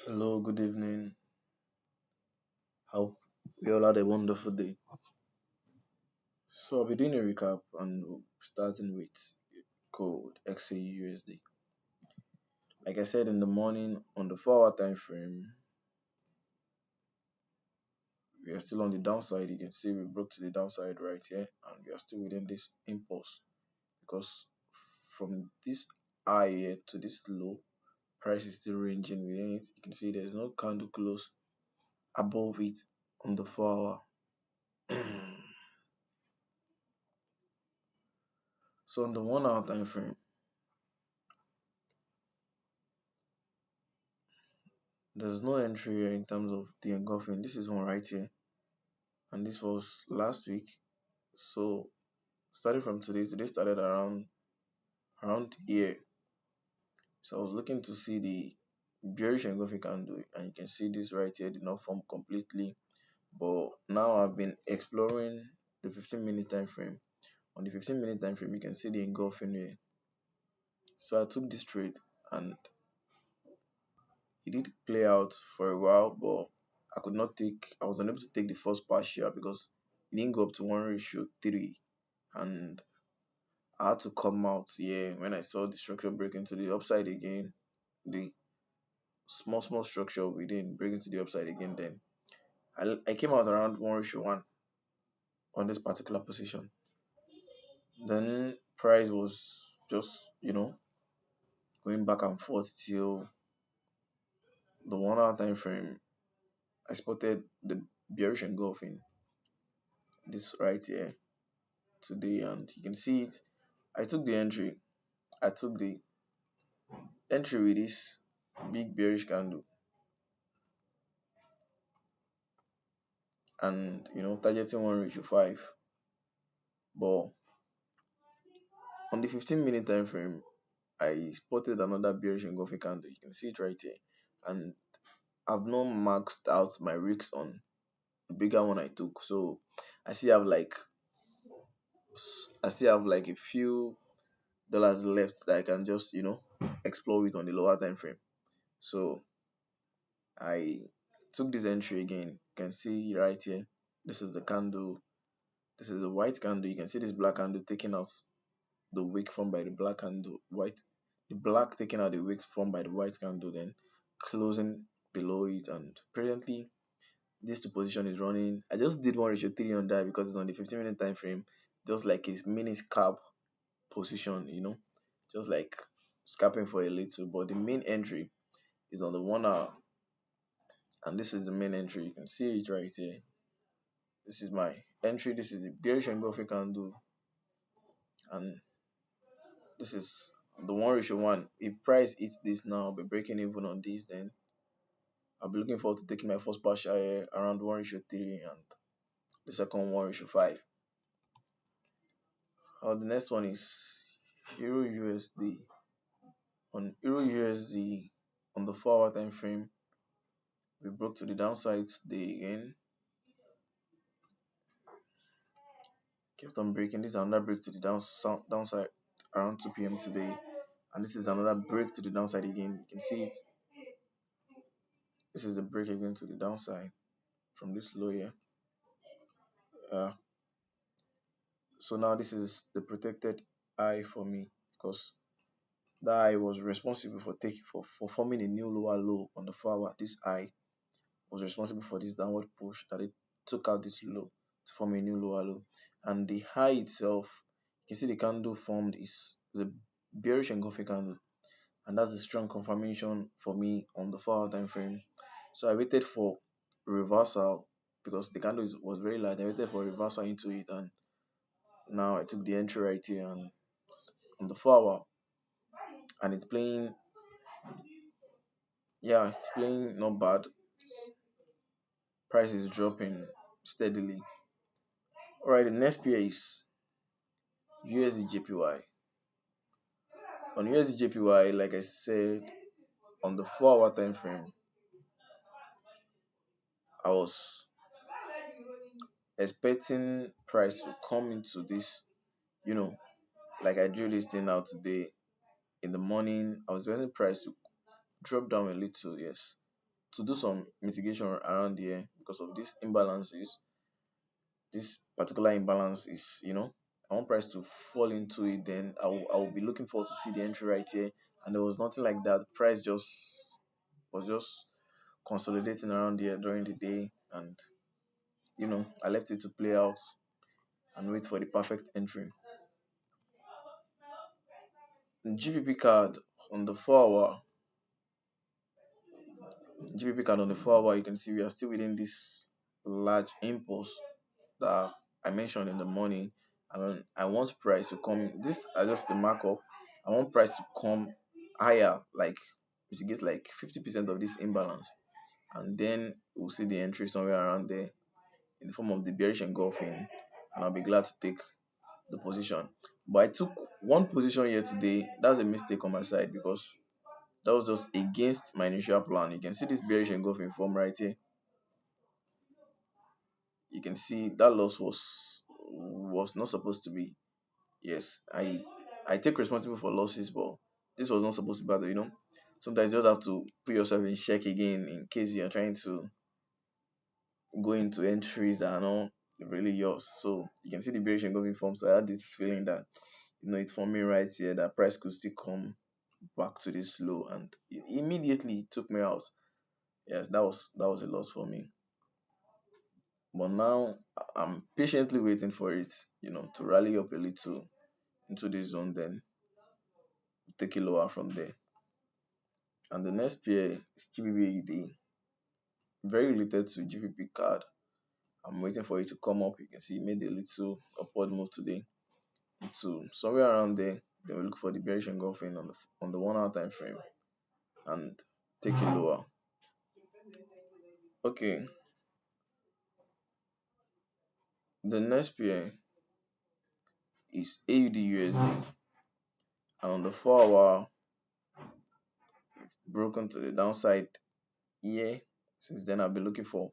Hello, good evening. Hope we all had a wonderful day. So I'll be doing a recap and starting with code XAUUSD. Like I said in the morning on the 4 hour time frame, we are still on the downside. You can see we broke to the downside right here, and we are still within this impulse because from this high here to this low, price is still ranging within it. You can see there's no candle close above it on the 4 hour. So on the 1 hour time frame, there's no entry here in terms of the engulfing. This is one right here, and this was last week. So starting from today started around here. So I was looking to see the bearish engulfing candle, and you can see this right here did not form completely. But now I've been exploring the 15-minute time frame. On the 15-minute time frame, you can see the engulfing here. So I took this trade, and it did play out for a while, but I was unable to take the first partial because it didn't go up to 1:3, and I had to come out here when I saw the structure break into the upside again. The small structure within break into the upside again. Then I came out around 1:1 on this particular position. Then price was just going back and forth till the 1 hour time frame. I spotted the bearish engulfing this right here today, and you can see it. I took the entry. I took the entry with this big bearish candle, and targeting 1:5. But on the 15-minute time frame, I spotted another bearish engulfing candle. You can see it right here, and I've not maxed out my risks on the bigger one I took. So I still have like a few dollars left that I can just explore with on the lower time frame. So I took this entry again. You can see right here. This is the candle. This is a white candle. You can see this black candle taking out the wick formed by the black candle. The black taking out the wick formed by the white candle, then closing below it. And presently, this two position is running. I just did 1:3 on that because it's on the 15-minute time frame, just like a mini scalp position. Just like scalping for a little. But the main entry is on the 1 hour, and this is the main entry. You can see it right here. This is my entry. This is the bearish engulfing candle, and this is the 1:1. If price hits this now, I'll be breaking even on this. Then I'll be looking forward to taking my first partial here around 1:3 and the second 1:5. The next one is Euro USD. On Euro USD, on the 4 hour time frame, we broke to the downside today again. Kept on breaking. This is another break to the downside around 2 p.m. today, and this is another break to the downside again. You can see it. This is the break again to the downside from this low here. uh, so now this is the protected eye for me, because that eye was responsible for taking for forming a new lower low on the 4 hour. This eye was responsible for this downward push that it took out this low to form a new lower low. And the high itself, you can see the candle formed is the bearish engulfing candle, and that's the strong confirmation for me on the 4 hour time frame. So I waited for reversal because the candle was very light. I waited for reversal into it, and now I took the entry right here and on the 4 hour, and it's playing. Yeah, it's playing not bad. Price is dropping steadily. All right, the next pair is USD JPY. On USD JPY, like I said, on the 4 hour time frame, I was expecting price to come into this, you know, like I drew this thing out today in the morning. I was expecting price to drop down a little, yes, to do some mitigation around here because of these imbalances. This particular imbalance is, I want price to fall into it. Then I will be looking forward to see the entry right here. And there was nothing like that. Price just was just consolidating around here during the day, and I left it to play out and wait for the perfect entry. GBP card on the 4 hour, GBP card on the 4 hour, you can see we are still within this large impulse that I mentioned in the morning. And I want price to come. This are just the markup. I want price to come higher, like to get like 50% of this imbalance, and then we'll see the entry somewhere around there in the form of the bearish engulfing, and I'll be glad to take the position. But I took one position here today. That's a mistake on my side because that was just against my initial plan. You can see this bearish engulfing form right here. You can see that loss was not supposed to be. Yes, I take responsibility for losses, but this was not supposed to be bad. Sometimes you just have to put yourself in check again in case you're trying to go into entries that are not really yours. So you can see the bearish engulfing form. So I had this feeling that it's forming right here, that price could still come back to this low, and it immediately took me out. Yes, that was a loss for me. But now I'm patiently waiting for it, to rally up a little into this zone, then take it lower from there. And the next pair is GBP, very related to GBP card. I'm waiting for it to come up. You can see it made a little upward move today to somewhere around there. Then we look for the bearish engulfing on the 1 hour time frame and take it lower. Okay, the next pair is AUD USD, and on the 4 hour, broken to the downside here. Since then, I've been looking for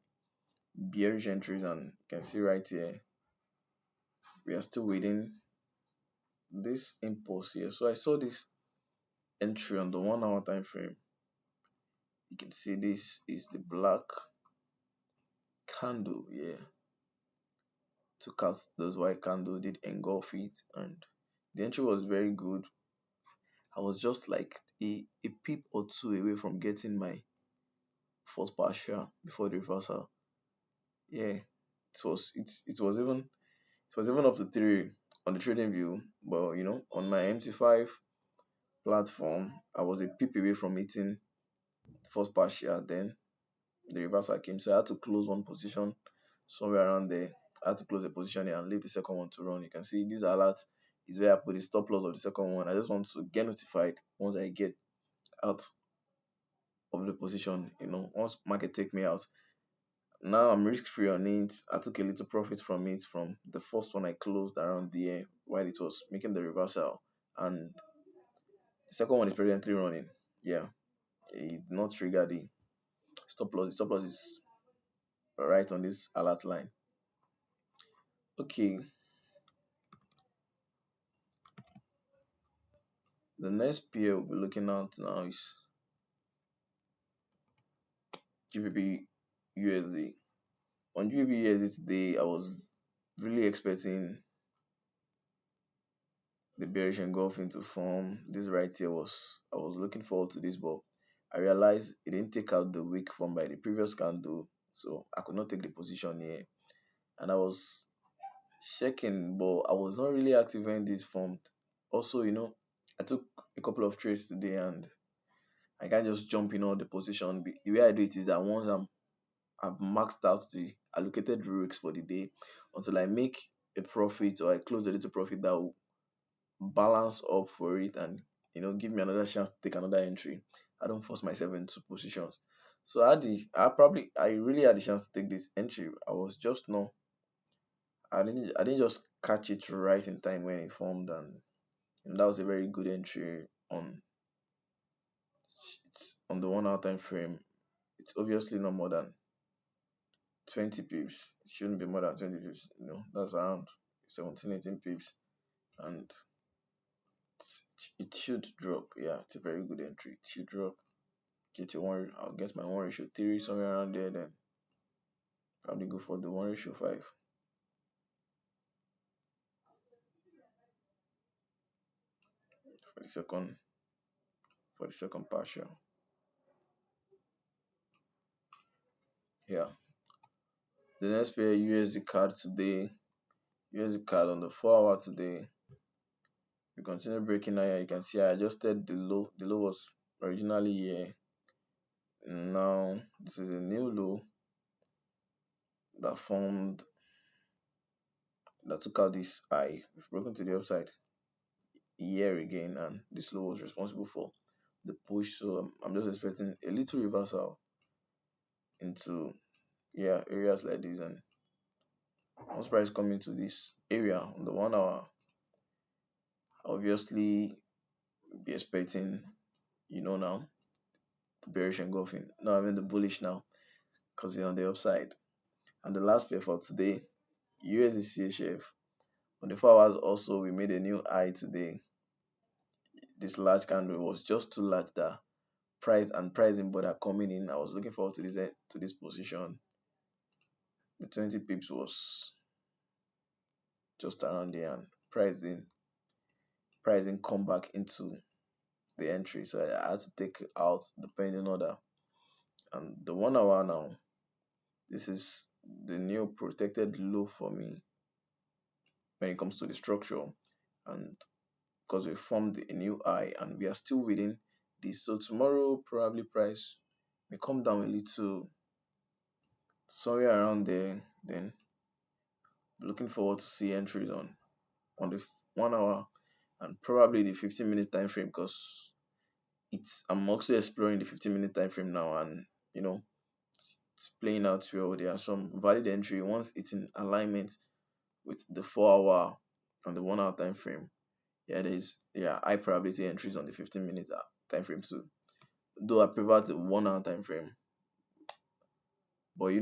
bearish entries, and you can see right here we are still within this impulse here. So I saw this entry on the 1 hour time frame. You can see this is the black candle here. Took out those white candle, did engulf it, and the entry was very good. I was just like a pip or two away from getting my first partial before the reversal. Yeah, it was even up to three on the trading view, but on my MT5 platform, I was a pip away from hitting the first partial. Then the reversal came, so I had to close one position somewhere around there. I had to close the position here and leave the second one to run. You can see this alert is where I put the stop loss of the second one. I just want to get notified once I get out of the position. Once market take me out. Now I'm risk free on it. I took a little profit from it from the first one I closed around there while it was making the reversal, and the second one is presently running. Yeah, it did not trigger the stop loss. The stop loss is right on this alert line. Okay, the next pair we'll be looking at now is GBP USD. On GBP USD today, I was really expecting the bearish engulfing to form. This right here I was looking forward to this, but I realized it didn't take out the wick formed by the previous candle, so I could not take the position here. And I was checking, but I was not really active when this formed. Also, I took a couple of trades today, and I can't just jump in all the position. The way I do it is that once I've maxed out the allocated risks for the day, until I make a profit or I close a little profit that will balance up for it, and give me another chance to take another entry. I don't force myself into positions. So I really had the chance to take this entry. I didn't just catch it right in time when it formed, and that was a very good entry on the 1 hour time frame. It's obviously not more than 20 pips. It shouldn't be more than 20 pips. That's around 17, 18 pips, and it should drop. Yeah, it's a very good entry. It should drop. Get your one. I'll get my 1:3 somewhere around there. Then probably go for the 1:5 for the second partial. Yeah. The next pair USD card today. USD card on the 4 hour today. We continue breaking higher. You can see I adjusted the low. The low was originally here. Now this is a new low that formed that took out this high. We've broken to the upside here again, and this low was responsible for the push. So I'm just expecting a little reversal into areas like this, and once price coming to this area on the 1 hour, obviously be expecting now the bearish engulfing. No, I mean the bullish now because we're on the upside. And the last pair for today, USD CHF. On the 4 hours also, we made a new high today. This large candle was just too large that price and pricing border coming in. I was looking forward to this position. The 20 pips was just around there, and pricing come back into the entry. So I had to take out the pending order. And the 1 hour now, this is the new protected low for me when it comes to the structure. And because we formed a new high and we are still within this. So tomorrow probably price may come down a little somewhere around there. Then looking forward to see entries on the 1 hour and probably the 15-minute time frame, because I'm also exploring the 15-minute time frame now, and it's playing out well. There are some valid entry once it's in alignment with the 4 hour and the 1 hour time frame. There are high probability entries on the 15-minute time frame too. Though I prefer the 1 hour time frame, but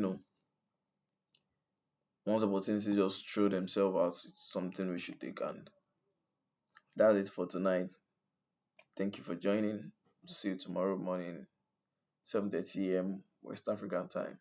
once opportunities just throw themselves out, it's something we should take. And that's it for tonight. Thank you for joining. See you tomorrow morning, 7:30 a.m. West African time.